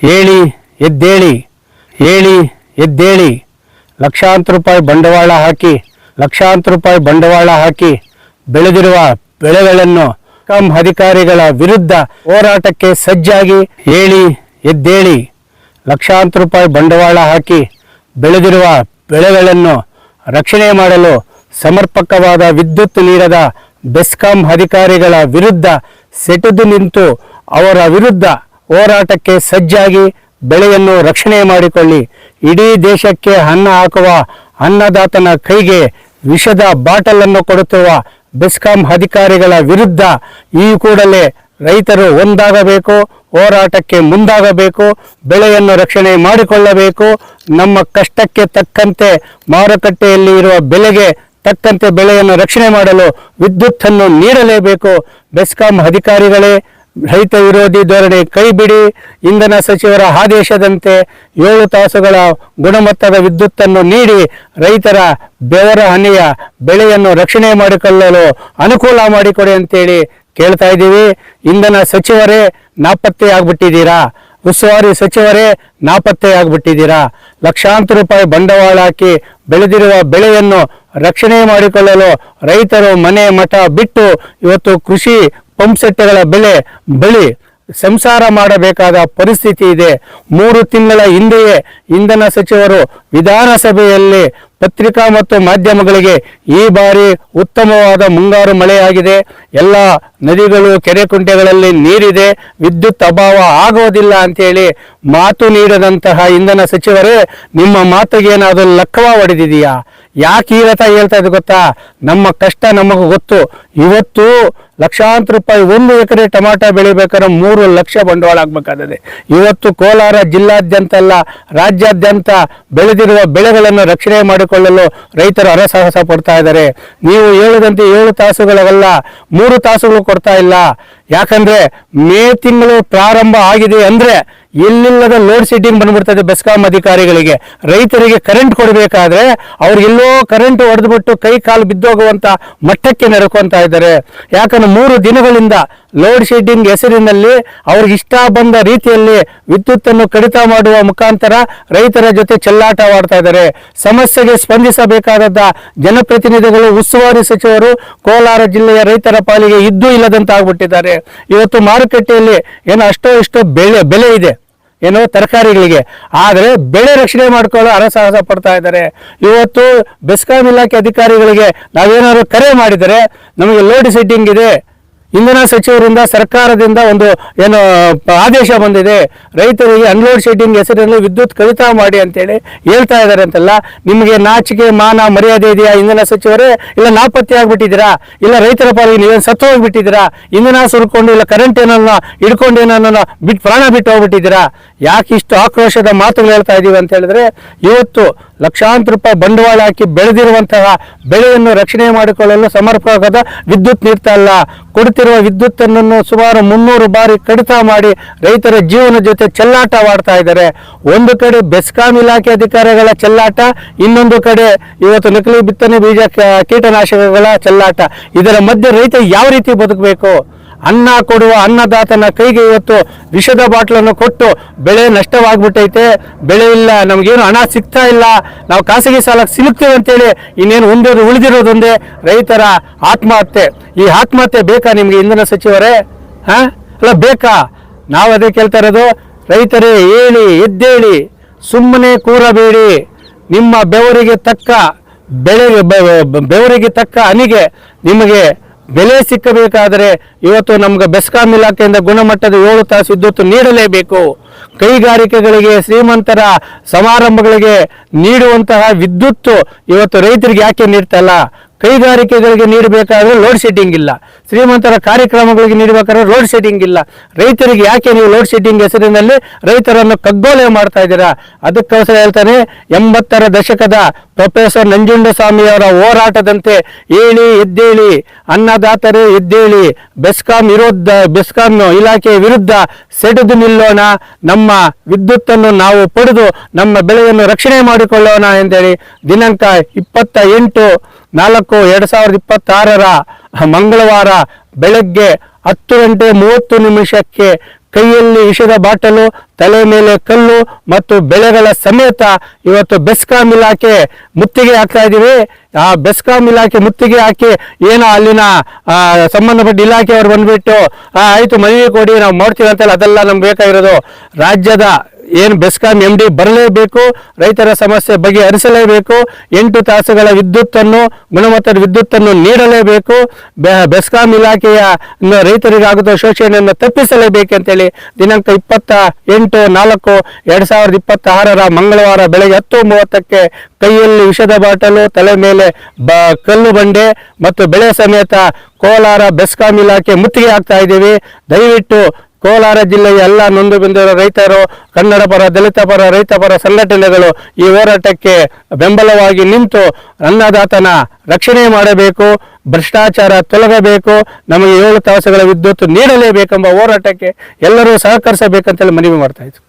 ಹೇಳಿ ಎದ್ದೇಳಿ, ಹೇಳಿ ಎದ್ದೇಳಿ. ಲಕ್ಷಾಂತರ ರೂಪಾಯಿ ಬಂಡವಾಳ ಹಾಕಿ ಬೆಳೆದಿರುವ ಬೆಳೆಗಳನ್ನು ಅಧಿಕಾರಿಗಳ ವಿರುದ್ಧ ಹೋರಾಟಕ್ಕೆ ಸಜ್ಜಾಗಿ ಹೇಳಿ ಎದ್ದೇಳಿ. ಲಕ್ಷಾಂತರ ರೂಪಾಯಿ ಬಂಡವಾಳ ಹಾಕಿ ಬೆಳೆದಿರುವ ಬೆಳೆಗಳನ್ನು ರಕ್ಷಣೆ ಮಾಡಲು ಸಮರ್ಪಕವಾದ ವಿದ್ಯುತ್ ನೀಡದ ಬೆಸ್ಕಾಂ ಅಧಿಕಾರಿಗಳ ವಿರುದ್ಧ ಸೆಟೆದು ನಿಂತು ಅವರ ವಿರುದ್ಧ ಹೋರಾಟಕ್ಕೆ ಸಜ್ಜಾಗಿ ಬೆಳೆಯನ್ನು ರಕ್ಷಣೆ ಮಾಡಿಕೊಳ್ಳಿ. ಇಡೀ ದೇಶಕ್ಕೆ ಅನ್ನ ಹಾಕುವ ಅನ್ನದಾತನ ಕೈಗೆ ವಿಷದ ಬಾಟಲನ್ನು ಕೊಡುತ್ತಿರುವ ಬೆಸ್ಕಾಂ ಅಧಿಕಾರಿಗಳ ವಿರುದ್ಧ ಈ ಕೂಡಲೇ ರೈತರು ಒಂದಾಗಬೇಕು, ಹೋರಾಟಕ್ಕೆ ಮುಂದಾಗಬೇಕು, ಬೆಳೆಯನ್ನು ರಕ್ಷಣೆ ಮಾಡಿಕೊಳ್ಳಬೇಕು. ನಮ್ಮ ಕಷ್ಟಕ್ಕೆ ತಕ್ಕಂತೆ ಮಾರುಕಟ್ಟೆಯಲ್ಲಿ ಇರುವ ಬೆಲೆಗೆ ತಕ್ಕಂತೆ ಬೆಳೆಯನ್ನು ರಕ್ಷಣೆ ಮಾಡಲು ವಿದ್ಯುತ್ತನ್ನು ನೀಡಲೇಬೇಕು. ಬೆಸ್ಕಾಂ ಅಧಿಕಾರಿಗಳೇ, ರೈತ ವಿರೋಧಿ ಧೋರಣೆ ಕೈಬಿಡಿ. ಇಂಧನ ಸಚಿವರ ಆದೇಶದಂತೆ 7 ತಾಸುಗಳ ಗುಣಮಟ್ಟದ ವಿದ್ಯುತ್ತನ್ನು ನೀಡಿ ರೈತರ ಬೆವರ ಹನಿಯ ಬೆಳೆಯನ್ನು ರಕ್ಷಣೆ ಮಾಡಿಕೊಳ್ಳಲು ಅನುಕೂಲ ಮಾಡಿಕೊಡಿ ಅಂತೇಳಿ ಕೇಳ್ತಾ ಇದ್ದೀವಿ. ಇಂಧನ ಸಚಿವರೇ ನಾಪತ್ತೆಯಾಗ್ಬಿಟ್ಟಿದ್ದೀರಾ, ಉಸ್ತುವಾರಿ ಸಚಿವರೇ ನಾಪತ್ತೆಯಾಗ್ಬಿಟ್ಟಿದ್ದೀರಾ. ಲಕ್ಷಾಂತರ ರೂಪಾಯಿ ಬಂಡವಾಳ ಹಾಕಿ ಬೆಳೆದಿರುವ ಬೆಳೆಯನ್ನು ರಕ್ಷಣೆ ಮಾಡಿಕೊಳ್ಳಲು ರೈತರು ಮನೆ ಮಠ ಬಿಟ್ಟು ಇವತ್ತು ಕೃಷಿ ಪಂಪ್ಸೆಟ್ಗಳ ಬಳಿ ಸಂಸಾರ ಮಾಡಬೇಕಾದ ಪರಿಸ್ಥಿತಿ ಇದೆ. 3 ತಿಂಗಳ ಹಿಂದೆಯೇ ಇಂಧನ ಸಚಿವರು ವಿಧಾನಸಭೆಯಲ್ಲಿ ಪತ್ರಿಕಾ ಮತ್ತು ಮಾಧ್ಯಮಗಳಿಗೆ ಈ ಬಾರಿ ಉತ್ತಮವಾದ ಮುಂಗಾರು ಮಳೆಯಾಗಿದೆ, ಎಲ್ಲ ನದಿಗಳು ಕೆರೆ ಕುಂಟೆಗಳಲ್ಲಿ ನೀರಿದೆ, ವಿದ್ಯುತ್ ಅಭಾವ ಆಗೋದಿಲ್ಲ ಅಂತೇಳಿ ಮಾತು ನೀಡದಂತಹ ಇಂಧನ ಸಚಿವರೇ ನಿಮ್ಮ ಮಾತಿಗೆ ಏನಾದರೂ ಲಕ್ಕವ ಹೊಡೆದಿದೆಯಾ? ಯಾಕೆ ಈ ರಥ ಹೇಳ್ತಾ ಇದ್ದು ಗೊತ್ತಾ? ನಮ್ಮ ಕಷ್ಟ ನಮಗೆ ಗೊತ್ತು. ಇವತ್ತು ಲಕ್ಷಾಂತರ ರೂಪಾಯಿ 1 ಎಕರೆ ಟೊಮಾಟೊ ಬೆಳಿಬೇಕಾದ್ರೆ 3 ಲಕ್ಷ ಬಂಡವಾಳ ಆಗಬೇಕಾಗಿದೆ. ಇವತ್ತು ಕೋಲಾರ ಜಿಲ್ಲಾದ್ಯಂತ ಅಲ್ಲ, ರಾಜ್ಯಾದ್ಯಂತ ಬೆಳೆದಿರುವ ಬೆಳೆಗಳನ್ನು ರಕ್ಷಣೆ ಮಾಡಿಕೊಳ್ಳಲು ರೈತರು ಹರಸಾಹಸ ಪಡ್ತಾ ಇದ್ದಾರೆ. ನೀವು ಹೇಳಿದಂತೆ 7 ತಾಸುಗಳಲ್ಲ, 3 ತಾಸುಗಳು ಕೊಡ್ತಾ ಇಲ್ಲ. ಯಾಕಂದ್ರೆ ಮೇ ತಿಂಗಳು ಪ್ರಾರಂಭ ಆಗಿದೆ ಅಂದ್ರೆ ಎಲ್ಲಿಲ್ಲದ ಲೋಡ್ ಶೆಡ್ಡಿಂಗ್ ಬಂದ್ಬಿಡ್ತದೆ ಬೆಸ್ಕಾಂ ಅಧಿಕಾರಿಗಳಿಗೆ. ರೈತರಿಗೆ ಕರೆಂಟ್ ಕೊಡಬೇಕಾದ್ರೆ ಅವ್ರಿಗೆಲ್ಲೋ ಕರೆಂಟ್ ಹೊಡೆದ್ಬಿಟ್ಟು ಕೈ ಕಾಲು ಬಿದ್ದೋಗುವಂತ ಮಟ್ಟಕ್ಕೆ ನಡ್ಕೊತಾ ಇದ್ದಾರೆ. ಯಾಕಂದ್ರೆ 3 ದಿನಗಳಿಂದ ಲೋಡ್ ಶೆಡ್ಡಿಂಗ್ ಹೆಸರಿನಲ್ಲಿ ಅವ್ರಿಗೆ ಇಷ್ಟ ಬಂದ ರೀತಿಯಲ್ಲಿ ವಿದ್ಯುತ್ತನ್ನು ಕಡಿತ ಮಾಡುವ ಮುಖಾಂತರ ರೈತರ ಜೊತೆ ಚೆಲ್ಲಾಟವಾಡ್ತಾ ಇದ್ದಾರೆ. ಸಮಸ್ಯೆಗೆ ಸ್ಪಂದಿಸಬೇಕಾದ ಜನಪ್ರತಿನಿಧಿಗಳು, ಉಸ್ತುವಾರಿ ಸಚಿವರು ಕೋಲಾರ ಜಿಲ್ಲೆಯ ರೈತರ ಪಾಲಿಗೆ ಇದ್ದೂ ಇಲ್ಲದಂತ ಆಗ್ಬಿಟ್ಟಿದ್ದಾರೆ. ಇವತ್ತು ಮಾರುಕಟ್ಟೆಯಲ್ಲಿ ಏನೋ ಅಷ್ಟೋ ಇಷ್ಟೋ ಬೆಲೆ ಇದೆ ಏನೋ ತರಕಾರಿಗಳಿಗೆ, ಆದರೆ ಬೆಳೆ ರಕ್ಷಣೆ ಮಾಡ್ಕೊಳ್ಳೋ ಹರಸಾಹಸ ಪಡ್ತಾ ಇದ್ದಾರೆ. ಇವತ್ತು ಬೆಸ್ಕಾಂ ಇಲಾಖೆ ಅಧಿಕಾರಿಗಳಿಗೆ ನಾವೇನಾದ್ರು ಕರೆ ಮಾಡಿದರೆ ನಮಗೆ ಲೋಡ್ ಶೆಡ್ಡಿಂಗ್ ಇದೆ, ಇಂಧನ ಸಚಿವರಿಂದ ಸರ್ಕಾರದಿಂದ ಒಂದು ಏನು ಆದೇಶ ಬಂದಿದೆ, ರೈತರಿಗೆ ಅನ್ಲೋಡ್ ಶೆಡ್ಡಿಂಗ್ ಹೆಸರಿನಲ್ಲಿ ವಿದ್ಯುತ್ ಕಡಿತ ಮಾಡಿ ಅಂತೇಳಿ ಹೇಳ್ತಾ ಇದ್ದಾರೆ ಅಂತಲ್ಲ. ನಿಮಗೆ ನಾಚಿಕೆ ಮಾನ ಮರ್ಯಾದೆ ಇದೆಯಾ ಇಂಧನ ಸಚಿವರೇ? ಇಲ್ಲ ನಾಪತ್ತೆ ಆಗ್ಬಿಟ್ಟಿದ್ದೀರಾ? ಇಲ್ಲ ರೈತರ ಪಾಲಿಗೆ ನೀವೇನು ಸತ್ತು ಹೋಗ್ಬಿಟ್ಟಿದ್ದೀರಾ? ಇಂಧನ ಸುರ್ಕೊಂಡು ಇಲ್ಲ ಕರೆಂಟ್ ಏನನ್ನ ಹಿಡ್ಕೊಂಡು ಏನನ್ನ ಪ್ರಾಣ ಬಿಟ್ಟು ಹೋಗ್ಬಿಟ್ಟಿದ್ದೀರಾ? ಯಾಕೆ ಇಷ್ಟು ಆಕ್ರೋಶದ ಮಾತುಗಳು ಹೇಳ್ತಾ ಇದ್ದೀವಿ ಅಂತ ಹೇಳಿದ್ರೆ, ಇವತ್ತು ಲಕ್ಷಾಂತರ ರೂಪಾಯಿ ಬಂಡವಾಳ ಹಾಕಿ ಬೆಳೆದಿರುವಂತಹ ಬೆಳೆಯನ್ನು ರಕ್ಷಣೆ ಮಾಡಿಕೊಳ್ಳಲು ಸಮರ್ಪಕವಾದ ವಿದ್ಯುತ್ ನೀಡ್ತಾ ಇಲ್ಲ. ಕೊಡ್ತಿರುವ ವಿದ್ಯುತ್ತನ್ನು ಸುಮಾರು 300 ಬಾರಿ ಕಡಿತ ಮಾಡಿ ರೈತರ ಜೀವನ ಜೊತೆ ಚೆಲ್ಲಾಟವಾಡ್ತಾ ಇದ್ದಾರೆ. ಒಂದು ಕಡೆ ಬೆಸ್ಕಾಂ ಇಲಾಖೆ ಅಧಿಕಾರಿಗಳ ಚೆಲ್ಲಾಟ, ಇನ್ನೊಂದು ಕಡೆ ಇವತ್ತು ನಕಲಿ ಬಿತ್ತನೆ ಬೀಜ ಕೀಟನಾಶಕಗಳ ಚೆಲ್ಲಾಟ. ಇದರ ಮಧ್ಯೆ ರೈತ ಯಾವ ರೀತಿ ಬದುಕಬೇಕು? ಅನ್ನ ಕೊಡುವ ಅನ್ನದಾತನ ಕೈಗೆ ಇವತ್ತು ವಿಷದ ಬಾಟ್ಲನ್ನು ಕೊಟ್ಟು ಬೆಳೆ ನಷ್ಟವಾಗ್ಬಿಟ್ಟೈತೆ, ಬೆಳೆ ಇಲ್ಲ, ನಮಗೇನು ಹಣ ಸಿಗ್ತಾ ಇಲ್ಲ, ನಾವು ಖಾಸಗಿ ಸಾಲಕ್ಕೆ ಸಿಲುಕ್ತೇವೆ ಅಂತೇಳಿ ಇನ್ನೇನು ಉಳಿದಿರೋದೊಂದೇ ರೈತರ ಆತ್ಮಹತ್ಯೆ. ಈ ಆತ್ಮಹತ್ಯೆ ಬೇಕಾ ನಿಮಗೆ ಇಂಧನ ಸಚಿವರೇ? ಅಲ್ಲ ಬೇಕಾ? ನಾವು ಅದೇ ಕೇಳ್ತಾ ಇರೋದು, ರೈತರೇ ಹೇಳಿ ಎದ್ದೇಳಿ, ಸುಮ್ಮನೆ ಕೂರಬೇಡಿ. ನಿಮ್ಮ ಬೆವರಿಗೆ ತಕ್ಕ ಹನಿಗೆ ನಿಮಗೆ ಬೆಲೆ ಸಿಕ್ಕಬೇಕಾದರೆ ಇವತ್ತು ನಮ್ಗೆ ಬೆಸ್ಕಾಂ ಇಲಾಖೆಯಿಂದ ಗುಣಮಟ್ಟದ 7 ತಾಸು ವಿದ್ಯುತ್ ನೀಡಲೇಬೇಕು. ಕೈಗಾರಿಕೆಗಳಿಗೆ, ಶ್ರೀಮಂತರ ಸಮಾರಂಭಗಳಿಗೆ ನೀಡುವಂತಹ ವಿದ್ಯುತ್ತು ಇವತ್ತು ರೈತರಿಗೆ ಯಾಕೆ ನೀಡ್ತಾ ಇಲ್ಲ? ಕೈಗಾರಿಕೆಗಳಿಗೆ ನೀಡಬೇಕಾದ್ರೆ ಲೋಡ್ ಶೆಡ್ಡಿಂಗ್ ಇಲ್ಲ, ಶ್ರೀಮಂತರ ಕಾರ್ಯಕ್ರಮಗಳಿಗೆ ನೀಡಬೇಕಾದ್ರೆ ಲೋಡ್ ಶೆಡ್ಡಿಂಗ್ ಇಲ್ಲ. ರೈತರಿಗೆ ಯಾಕೆ ನೀವು ಲೋಡ್ ಶೆಡ್ಡಿಂಗ್ ಹೆಸರಿನಲ್ಲಿ ರೈತರನ್ನು ಕಗ್ಗೋಲೆ ಮಾಡ್ತಾ ಇದ್ದೀರಾ? ಅದಕ್ಕೋಸ್ಕರ ಹೇಳ್ತಾನೆ, 80ರ ದಶಕದ ಪ್ರೊಫೆಸರ್ ನಂಜುಂಡಸ್ವಾಮಿಯವರ ಹೋರಾಟದಂತೆ ಹೇಳಿ ಎದ್ದೇಳಿ, ಅನ್ನದಾತರೇ ಎದ್ದೇಳಿ, ಬೆಸ್ಕಾಂ ಇಲಾಖೆ ವಿರುದ್ಧ ಸೆಟೆದು ನಿಲ್ಲೋಣ, ನಮ್ಮ ವಿದ್ಯುತ್ತನ್ನು ನಾವು ಪಡೆದು ನಮ್ಮ ಬೆಳೆಯನ್ನು ರಕ್ಷಣೆ ಮಾಡಿಕೊಳ್ಳೋಣ ಎಂದೇಳಿ ದಿನಾಂಕ 28/4/2026 ಮಂಗಳವಾರ ಬೆಳಗ್ಗೆ 10:30 ಕೈಯಲ್ಲಿ ವಿಷದ ಬಾಟಲು, ತಲೆ ಮೇಲೆ ಕಲ್ಲು ಮತ್ತು ಬೆಳೆಗಳ ಸಮೇತ ಇವತ್ತು ಬೆಸ್ಕಾಂ ಇಲಾಖೆ ಮುತ್ತಿಗೆ ಹಾಕ್ತಾ ಇದ್ದೀವಿ. ಆ ಬೆಸ್ಕಾಂ ಇಲಾಖೆ ಮುತ್ತಿಗೆ ಹಾಕಿ ಏನೋ ಅಲ್ಲಿನ ಸಂಬಂಧಪಟ್ಟ ಇಲಾಖೆಯವರು ಬಂದ್ಬಿಟ್ಟು ಆಯಿತು ಮನವಿ ಕೊಡಿ ನಾವು ಮಾಡ್ತೀವಿ ಅಂತಲ್ಲ, ಅದೆಲ್ಲ ನಮ್ಗೆ ಬೇಕಾಗಿರೋದು ರಾಜ್ಯದ ಏನು ಬೆಸ್ಕಾಂ MD ಬರಲೇಬೇಕು, ರೈತರ ಸಮಸ್ಯೆ ಬಗೆಹರಿಸಲೇಬೇಕು, 8 ತಾಸುಗಳ ವಿದ್ಯುತ್ತನ್ನು ಗುಣಮಟ್ಟದ ವಿದ್ಯುತ್ತನ್ನು ನೀಡಲೇಬೇಕು, ಬೆಸ್ಕಾಂ ಇಲಾಖೆಯ ರೈತರಿಗಾಗುವ ಶೋಷಣೆಯನ್ನು ತಪ್ಪಿಸಲೇಬೇಕಂತೇಳಿ ದಿನಾಂಕ 28/4/2026 ಮಂಗಳವಾರ ಬೆಳಗ್ಗೆ 10:30ಕ್ಕೆ ಕೈಯಲ್ಲಿ ವಿಷದ ಬಾಟಲು, ತಲೆ ಮೇಲೆ ಕಲ್ಲು ಬಂಡೆ ಮತ್ತು ಬೆಳೆ ಸಮೇತ ಕೋಲಾರ ಬೆಸ್ಕಾಂ ಇಲಾಖೆ ಮುತ್ತಿಗೆ ಹಾಕ್ತಾ ಇದ್ದೀವಿ. ದಯವಿಟ್ಟು ಕೋಲಾರ ಜಿಲ್ಲೆಯ ಎಲ್ಲ ನೊಂದು ಬೆಂದಿರುವ ರೈತರು, ಕನ್ನಡ ಪರ, ದಲಿತ ಪರ, ರೈತ ಪರ ಸಂಘಟನೆಗಳು ಈ ಹೋರಾಟಕ್ಕೆ ಬೆಂಬಲವಾಗಿ ನಿಂತು ಅನ್ನದಾತನ ರಕ್ಷಣೆ ಮಾಡಬೇಕು, ಭ್ರಷ್ಟಾಚಾರ ತೊಲಗಬೇಕು, ನಮಗೆ 7 ತಾಸುಗಳ ವಿದ್ಯುತ್ ನೀಡಲೇಬೇಕೆಂಬ ಹೋರಾಟಕ್ಕೆ ಎಲ್ಲರೂ ಸಹಕರಿಸಬೇಕಂತೇಳಿ ಮನವಿ ಮಾಡ್ತಾ ಇದ್ದೀವಿ.